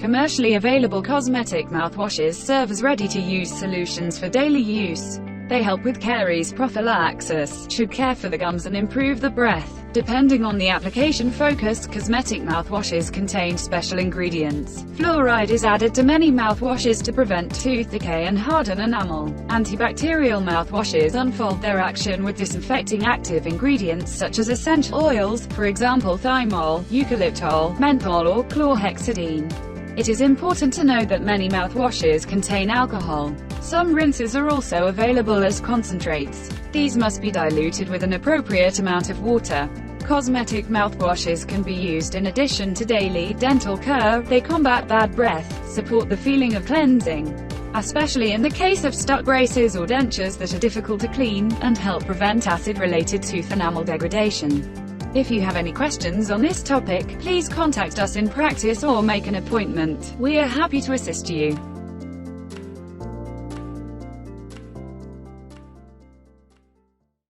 Commercially available cosmetic mouthwashes serve as ready-to-use solutions for daily use. They help with caries prophylaxis, should care for the gums and improve the breath. Depending on the application focus, cosmetic mouthwashes contain special ingredients. Fluoride is added to many mouthwashes to prevent tooth decay and harden enamel. Antibacterial mouthwashes unfold their action with disinfecting active ingredients such as essential oils, for example thymol, eucalyptol, menthol or chlorhexidine. It is important to know that many mouthwashes contain alcohol. Some rinses are also available as concentrates. These must be diluted with an appropriate amount of water. Cosmetic mouthwashes can be used in addition to daily dental care. They combat bad breath, support the feeling of cleansing, especially in the case of stuck braces or dentures that are difficult to clean, and help prevent acid-related tooth enamel degradation. If you have any questions on this topic, please contact us in practice or make an appointment. We are happy to assist you.